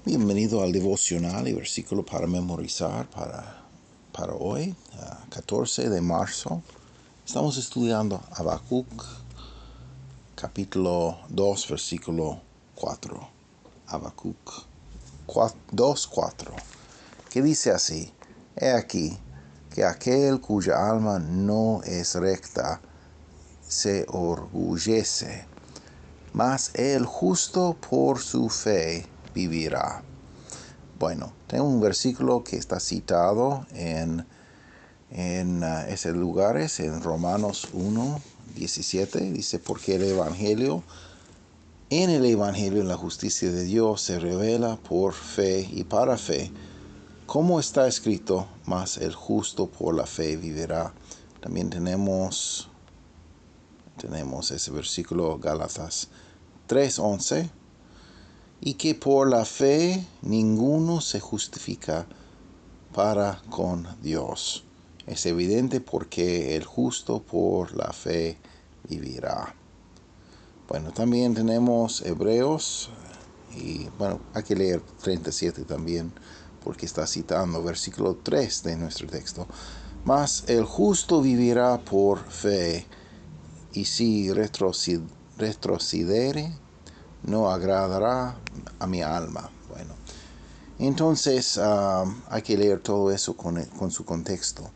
Bienvenido al devocional y versículo para memorizar para hoy, 14 de marzo. Estamos estudiando Habacuc, capítulo 2, versículo 4. Habacuc 2:4, que dice así: He aquí que aquel cuya alma no es recta se orgullece, mas el justo por su fe vivirá. Bueno, tengo un versículo que está citado en esos lugares, en Romanos 1:17, dice: porque en el Evangelio la justicia de Dios se revela por fe y para fe, como está escrito, mas el justo por la fe vivirá. También tenemos ese versículo, Gálatas 3:11, y que por la fe ninguno se justifica para con Dios. Es evidente porque el justo por la fe vivirá. Bueno, también tenemos Hebreos, y bueno, hay que leer 37 también, porque está citando versículo 3 de nuestro texto. Mas el justo vivirá por fe, y si retrocediere, no agradará a mi alma. Bueno, entonces hay que leer todo eso con su contexto.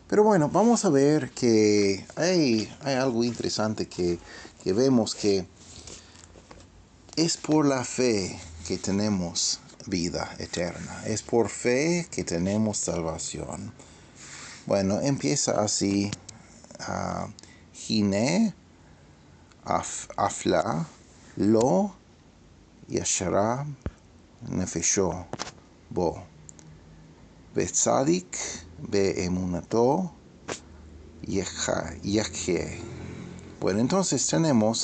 Pero bueno, vamos a ver que hay algo interesante que vemos, que es por la fe que tenemos vida eterna. Es por fe que tenemos salvación. Bueno, empieza así: Hine, Afla, Lo, Yashara, Nefesho, Bo. Betzadik, Beemunato, Yachye. Bueno, entonces tenemos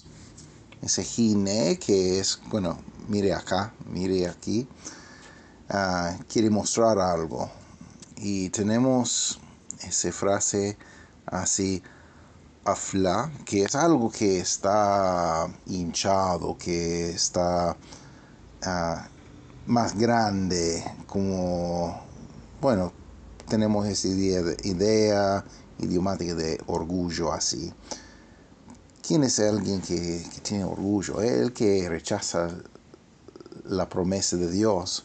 ese Hine, que es, bueno, mire acá, mire aquí, quiere mostrar algo. Y tenemos esa frase así, Afla, que es algo que está hinchado, que está más grande, como, bueno, tenemos esa idea idiomática de orgullo así. ¿Quién es alguien que tiene orgullo? El que rechaza la promesa de Dios,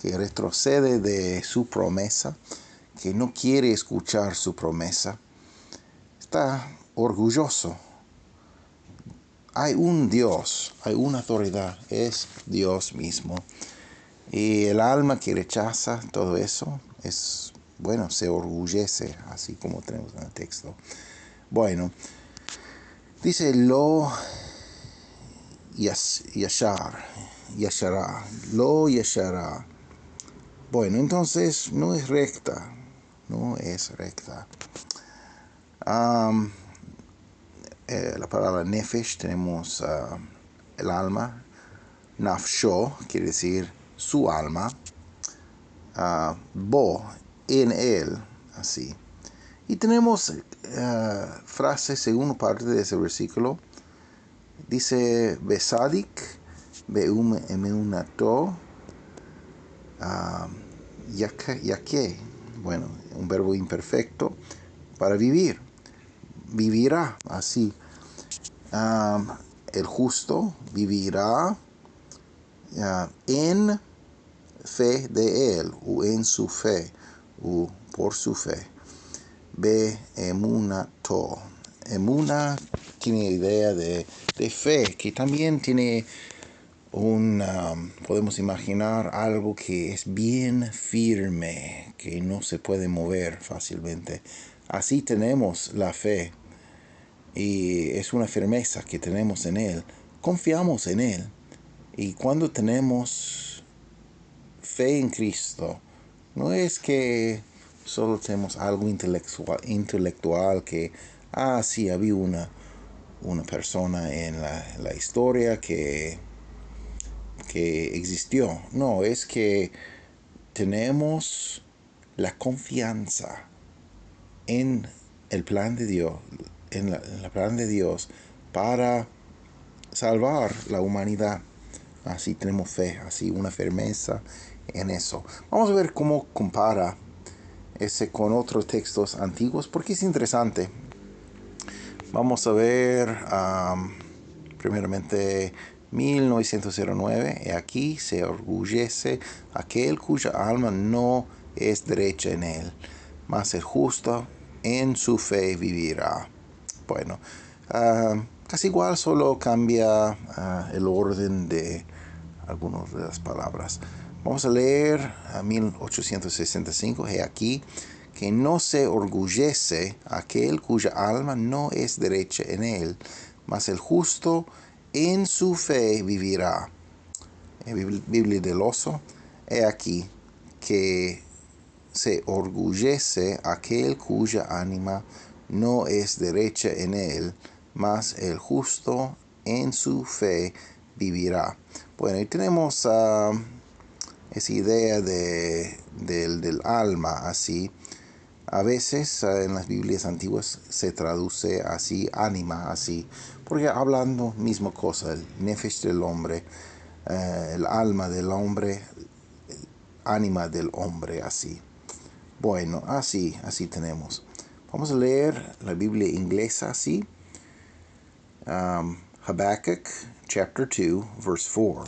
que retrocede de su promesa, que no quiere escuchar su promesa, está orgulloso. Hay un Dios, hay una autoridad, es Dios mismo. Y el alma que rechaza todo eso es, bueno, se orgullece, así como tenemos en el texto. Bueno, dice Lo Yashará, Lo Yashará. Bueno, entonces no es recta, no es recta. La palabra nefesh, tenemos el alma. Nafsho quiere decir su alma. Bo, en él, así. Y tenemos frase, segunda parte de ese versículo. Dice: Besadik, Beumenato, Yake. Bueno, un verbo imperfecto para vivir. Vivirá, así. El justo vivirá en fe de él, o en su fe, o por su fe. Emunato. Emuna tiene idea de fe, que también tiene podemos imaginar algo que es bien firme, que no se puede mover fácilmente. Así tenemos la fe, y es una firmeza que tenemos en él. Confiamos en él, y cuando tenemos fe en Cristo, no es que solo tenemos algo intelectual que, sí, había una persona en la historia que existió. No, es que tenemos la confianza en el plan de Dios, en la plan de Dios para salvar la humanidad. Así tenemos fe, así una firmeza en eso. Vamos a ver cómo compara ese con otros textos antiguos, porque es interesante. Vamos a ver primeramente 1909. Aquí se orgullece aquel cuya alma no es derecha en él, mas el justo en su fe vivirá. Bueno, casi igual, solo cambia el orden de algunas de las palabras. Vamos a leer a 1865. He aquí que no se orgullece aquel cuya alma no es derecha en él, mas el justo en su fe vivirá. Biblia del Oso. He aquí que se orgullece aquel cuya ánima no es derecha en él, mas el justo en su fe vivirá. Bueno, y tenemos esa idea del alma así. A veces en las Biblias antiguas se traduce así, ánima así, porque hablando misma cosa, el nefesh del hombre, el alma del hombre, ánima del hombre así. Bueno, así tenemos. Vamos a leer la Biblia inglesa así. Habakkuk chapter 2 verse 4.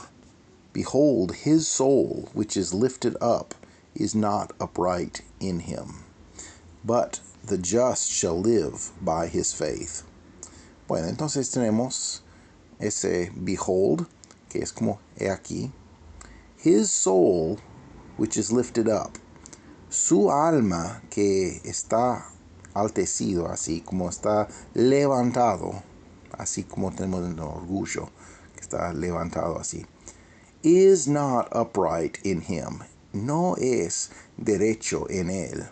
Behold, his soul which is lifted up is not upright in him, but the just shall live by his faith. Bueno, entonces tenemos ese behold, que es como he aquí. His soul which is lifted up. Su alma que está altecido, así como está levantado, así como tenemos el orgullo, que está levantado así. Is not upright in him. No es derecho en él.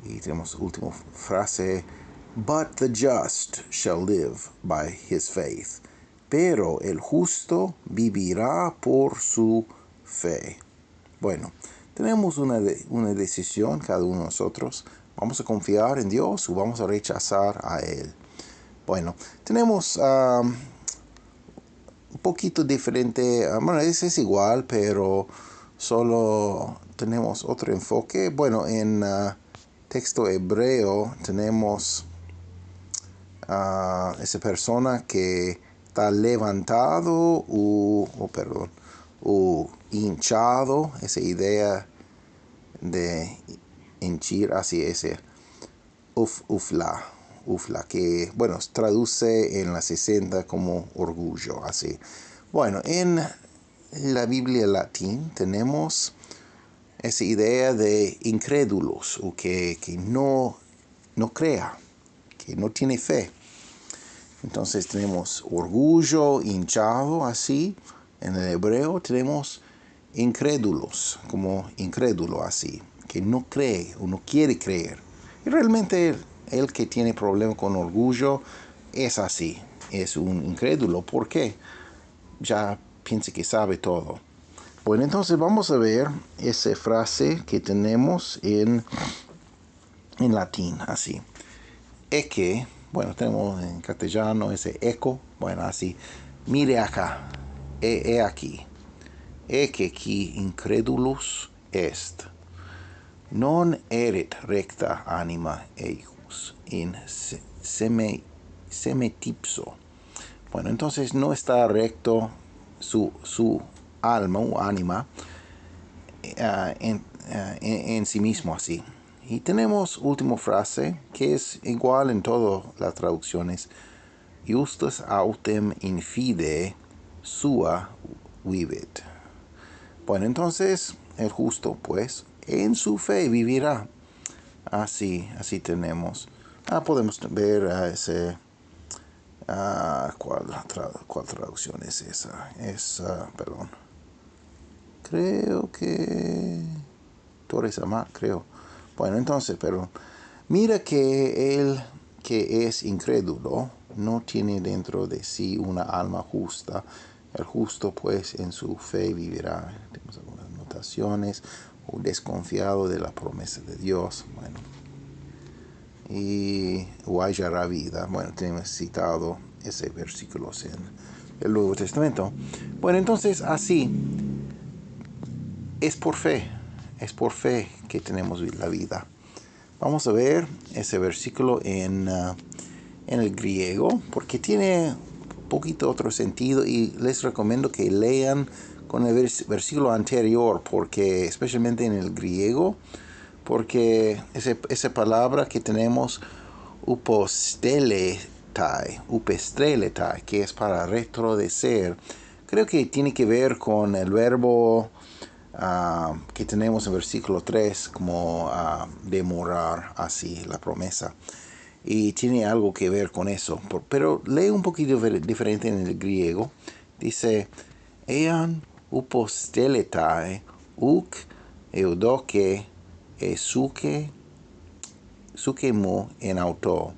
Y tenemos última frase. But the just shall live by his faith. Pero el justo vivirá por su fe. Bueno, tenemos una decisión cada uno de nosotros. ¿Vamos a confiar en Dios o vamos a rechazar a Él? Bueno, tenemos un poquito diferente. Bueno, es igual, pero solo tenemos otro enfoque. Bueno, en texto hebreo tenemos esa persona que está levantado o hinchado, esa idea de hinchir así ese ufla, que bueno, traduce en la 60 como orgullo, así. Bueno, en la Biblia latín tenemos esa idea de incrédulos, o que no crea, que no tiene fe. Entonces tenemos orgullo, hinchado, así. En el hebreo tenemos incrédulos, como incrédulo, así, que no cree o no quiere creer. Y realmente el que tiene problema con orgullo es así, es un incrédulo. ¿Por qué? Ya piensa que sabe todo. Bueno, entonces vamos a ver esa frase que tenemos en latín, así. Que, bueno, tenemos en castellano ese eco, bueno, así. Mire acá, he aquí. Que qui incredulus est, non erit recta anima eius in semetipso. Bueno, entonces no está recto su alma o ánima en sí mismo así. Y tenemos última frase que es igual en todas las traducciones. Justus autem in fide sua vivit. Bueno, entonces el justo, pues, en su fe vivirá. Así tenemos. Podemos ver ese. ¿Cuál traducción es esa? Perdón. Creo que Torres Amá, creo. Bueno, entonces, pero mira que el que es incrédulo no tiene dentro de sí una alma justa. El justo, pues, en su fe vivirá. Tenemos algunas notaciones. O desconfiado de la promesa de Dios. Bueno. Y o hallará vida. Bueno, tenemos citado ese versículo en el Nuevo Testamento. Bueno, entonces así es por fe que tenemos la vida. Vamos a ver ese versículo en el griego, porque tiene un poquito otro sentido, y les recomiendo que lean con el versículo anterior, porque especialmente en el griego, porque esa palabra que tenemos, upesteletai, que es para retrodecer, creo que tiene que ver con el verbo que tenemos en versículo 3, como demorar, así, la promesa. Y tiene algo que ver con eso. Pero lee un poquito diferente en el griego. Dice, ean uposteletai, uk eudoke suke mu en auto.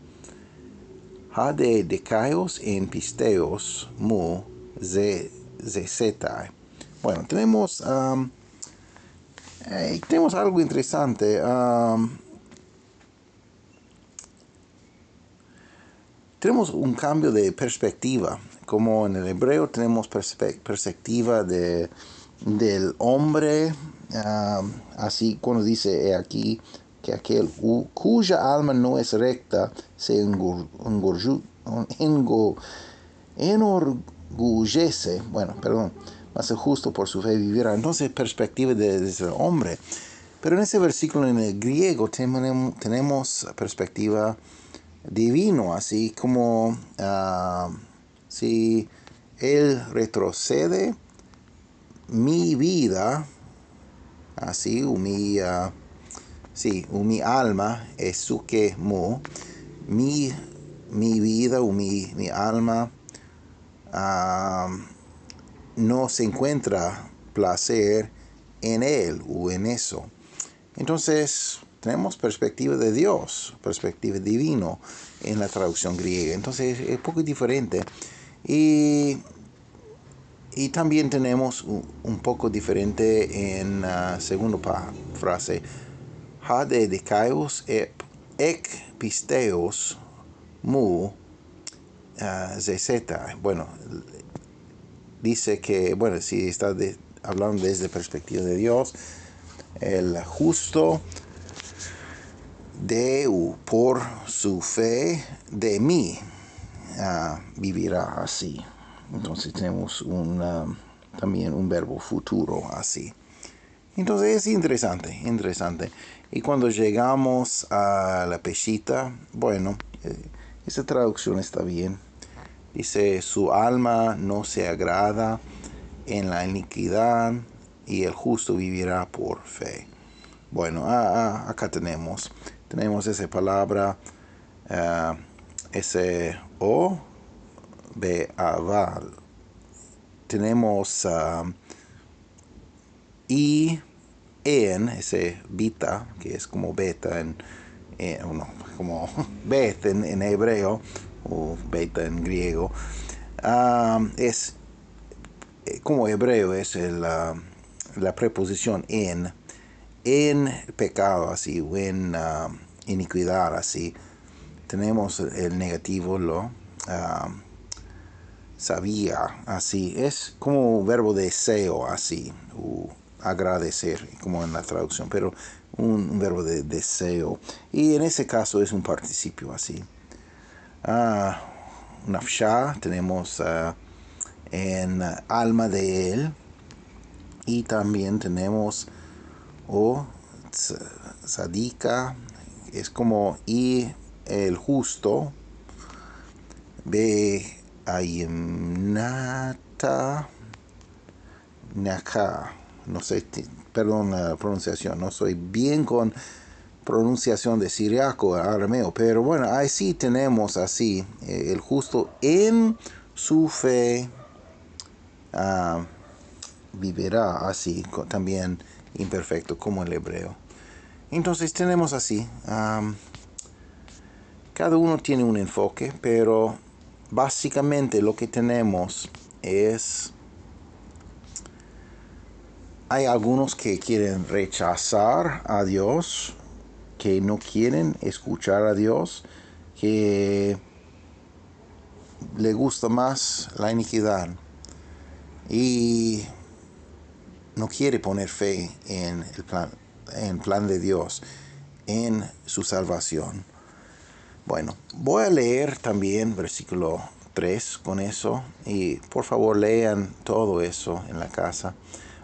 Hade decaios en pisteos mu zesetai. Bueno, tenemos algo interesante. Tenemos un cambio de perspectiva. Como en el hebreo tenemos perspectiva del hombre. Así cuando dice aquí que aquel cuya alma no es recta se enorgullece. Bueno, perdón. Mas el justo por su fe vivirá. Entonces, perspectiva desde el hombre. Pero en ese versículo en el griego tenemos perspectiva divino, así como si él retrocede mi vida, así, mi alma es su que mu, mi vida o mi alma no se encuentra placer en él o en eso. Entonces tenemos perspectiva de Dios, perspectiva divino en la traducción griega. Entonces es un poco diferente. Y también tenemos un poco diferente en la segunda frase. Hade decaios ek pisteos mu zeta. Bueno, dice que, bueno, si está hablando desde perspectiva de Dios, el justo por su fe de mí vivirá así. Entonces tenemos también un verbo futuro así. Entonces es interesante. Y cuando llegamos a la Peshitta, bueno, esa traducción está bien. Dice, su alma no se agrada en la iniquidad y el justo vivirá por fe. Bueno, acá tenemos esa palabra, ese o, aval. Tenemos y en, ese beta, que es como beta como bet en hebreo, o beta en griego, es como hebreo, es la preposición en pecado, así, o en iniquidad, así. Tenemos el negativo, sabía, así. Es como un verbo de deseo, así, o agradecer, como en la traducción, pero un verbo de deseo. Y en ese caso es un participio, así. Nafsha, tenemos en alma de él. Y también tenemos sadika, es como y el justo. Be ayimnata naka. No sé, perdón la pronunciación, no soy bien con pronunciación de siriaco, arameo, pero bueno, ahí sí tenemos así, el justo en su fe vivirá, así, también imperfecto como el hebreo. Entonces tenemos así, cada uno tiene un enfoque, pero básicamente lo que tenemos es, hay algunos que quieren rechazar a Dios, que no quieren escuchar a Dios, que le gusta más la iniquidad y no quiere poner fe en el plan de Dios, en su salvación. Bueno, voy a leer también versículo 3 con eso, y por favor lean todo eso en la casa.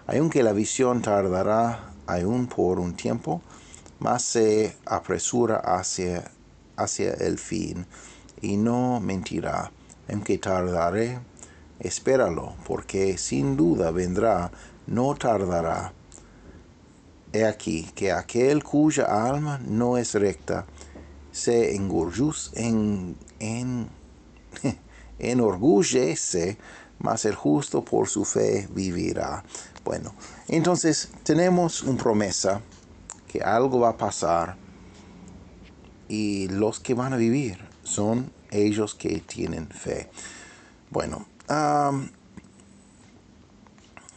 Aunque la visión tardará aún por un tiempo, mas se apresura hacia el fin, y no mentirá. Aunque tardaré, espéralo, porque sin duda vendrá, no tardará. He aquí que aquel cuya alma no es recta se enorgullece, mas el justo por su fe vivirá. Bueno, entonces tenemos una promesa que algo va a pasar, y los que van a vivir son ellos que tienen fe. Bueno,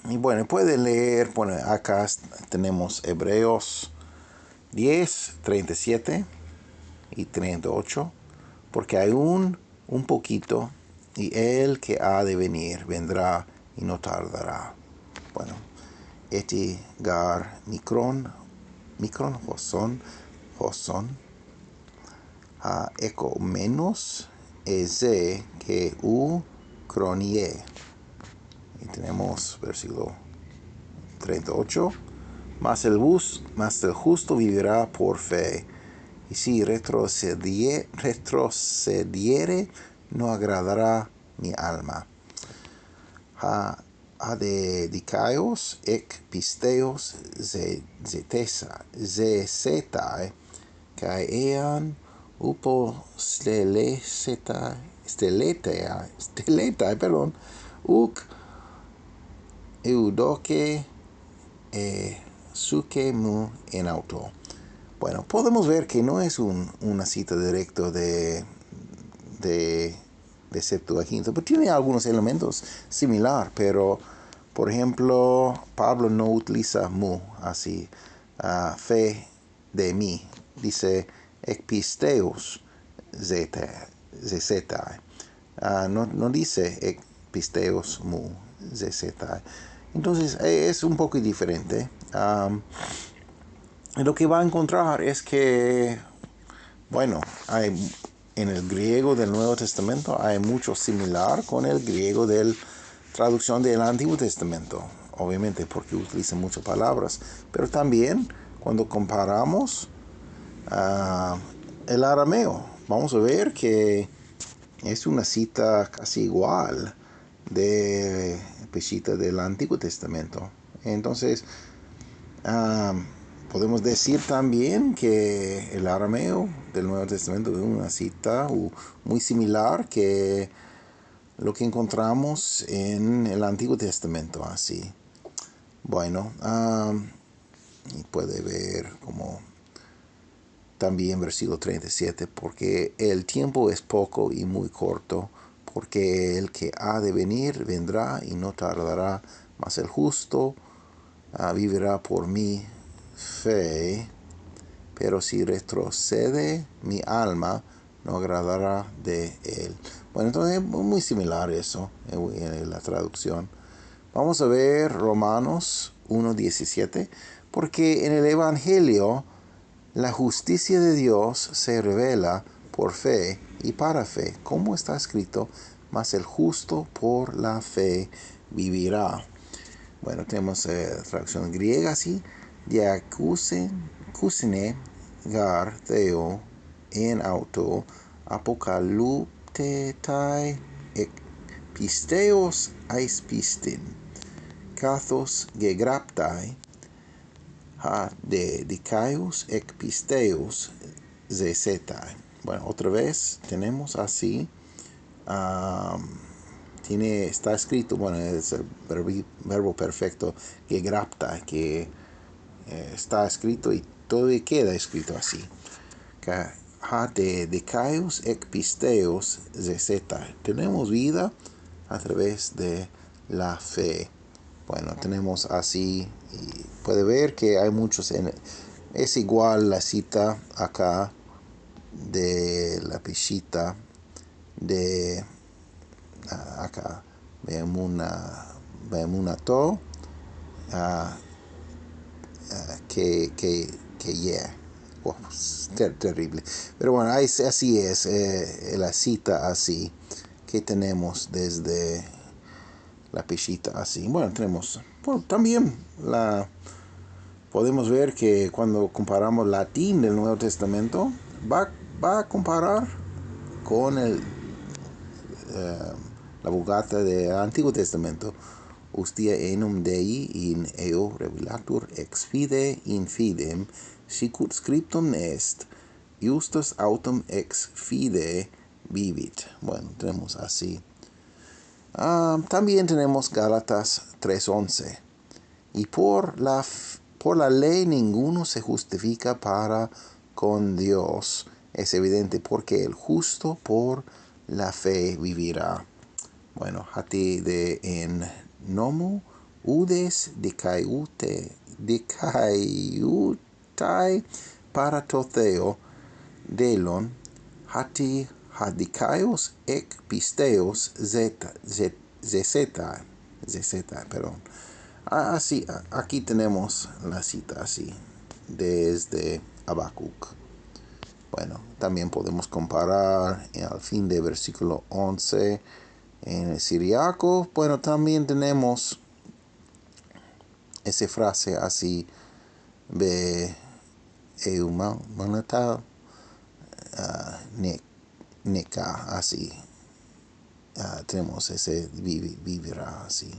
y bueno, pueden leer, bueno, acá tenemos Hebreos 10, 37 y 38, porque hay un poquito, y el que ha de venir vendrá y no tardará. Bueno, gar micron hoson, a eco menos eze que u cronie. Y tenemos versículo 38. Mas el justo vivirá por fe, y si retrocediere, no agradará mi alma. Ha de dikaios ek pisteos zetae, kai ean upo steletae, uk eudoke suke mu en auto. Bueno, podemos ver que no es una cita directa de Septuaginta, pero tiene algunos elementos similar, pero por ejemplo, Pablo no utiliza mu así. Fe de mí, dice ekpisteos zetae. No dice ekpisteos mu zetae. Entonces es un poco diferente. Lo que va a encontrar es que, bueno, en el griego del Nuevo Testamento hay mucho similar con el griego de la traducción del Antiguo Testamento, obviamente porque utiliza muchas palabras, pero también cuando comparamos el arameo, vamos a ver que es una cita casi igual de Peshitta del Antiguo Testamento. Entonces, podemos decir también que el arameo del Nuevo Testamento es una cita muy similar que lo que encontramos en el Antiguo Testamento, así. Bueno, y puede ver como también versículo 37, porque el tiempo es poco y muy corto, porque el que ha de venir vendrá y no tardará, mas el justo vivirá por mi fe, pero si retrocede mi alma, no agradará de él. Bueno, entonces es muy similar eso en la traducción. Vamos a ver Romanos 1:17, porque en el Evangelio la justicia de Dios se revela por fe y para fe, como está escrito, mas el justo por la fe vivirá. Bueno, tenemos traducción griega así, diakusene gar theo en auto apokaluptetai ek pisteos aispistin, kathos gegraptai, ha de dikaios ek pisteos zesetai. Bueno, otra vez tenemos así, está escrito, bueno, es el verbo perfecto gegrapta, que está escrito y todavía queda escrito así. Ha de dikaios ek pisteos zesetai. Tenemos vida a través de la fe. Bueno, tenemos así, y puede ver que hay muchos, es igual la cita acá de la Peshitta de acá. Be'emunato, que yeah. Oh, terrible. Pero bueno, así es, la cita así que tenemos desde la peshita así. Bueno, tenemos, bueno, también podemos ver que cuando comparamos latín del Nuevo Testamento, va a comparar con la Vulgata del Antiguo Testamento. Ustia enum Dei in eo revelatur ex fide in fidem, sicut scriptum est, justus autem ex fide vivit. Bueno, tenemos así. También tenemos Gálatas 3:11. Y por la ley ninguno se justifica para con Dios. Es evidente porque el justo por la fe vivirá. Bueno, hati de en nomu udes dikaiutai para totheo delon hati hadikaios ek pisteos zeta, perdón. Así, aquí tenemos la cita así, desde Habacuc. Bueno, también podemos comparar al fin del versículo 11 en el siriaco. Bueno, también tenemos esa frase así, be eumanata neka, así. Tenemos ese vivirá así.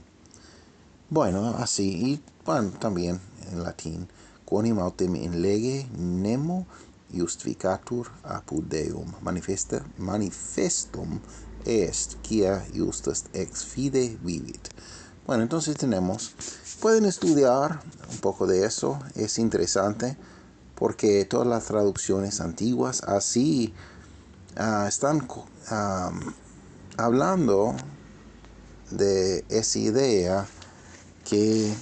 Bueno, así, y bueno, también en latín, quonim autem in lege nemo justificatur apud Deum, manifestum est, quia justus ex fide vivit. Bueno, entonces pueden estudiar un poco de eso, es interesante, porque todas las traducciones antiguas así están hablando de esa idea que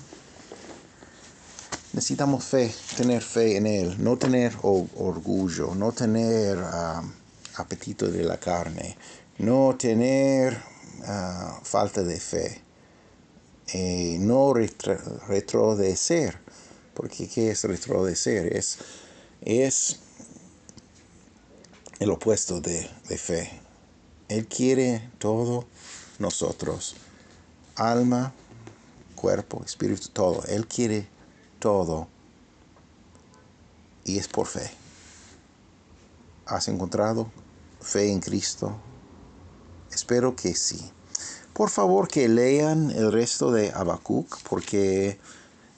necesitamos tener fe en Él, no tener orgullo, no tener apetito de la carne, no tener falta de fe, no retrodecer, porque ¿qué es retrodecer? Es el opuesto de fe. Él quiere todo nosotros, alma, cuerpo, espíritu, todo. Él quiere todo y es por fe. ¿Has encontrado fe en Cristo? Espero que sí. Por favor, que lean el resto de Habacuc, porque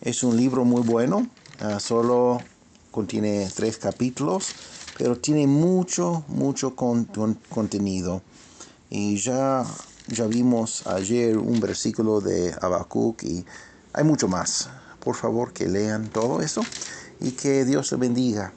es un libro muy bueno. Solo contiene 3 capítulos, pero tiene mucho contenido. Y ya vimos ayer un versículo de Habacuc y hay mucho más. Por favor, que lean todo eso y que Dios le bendiga.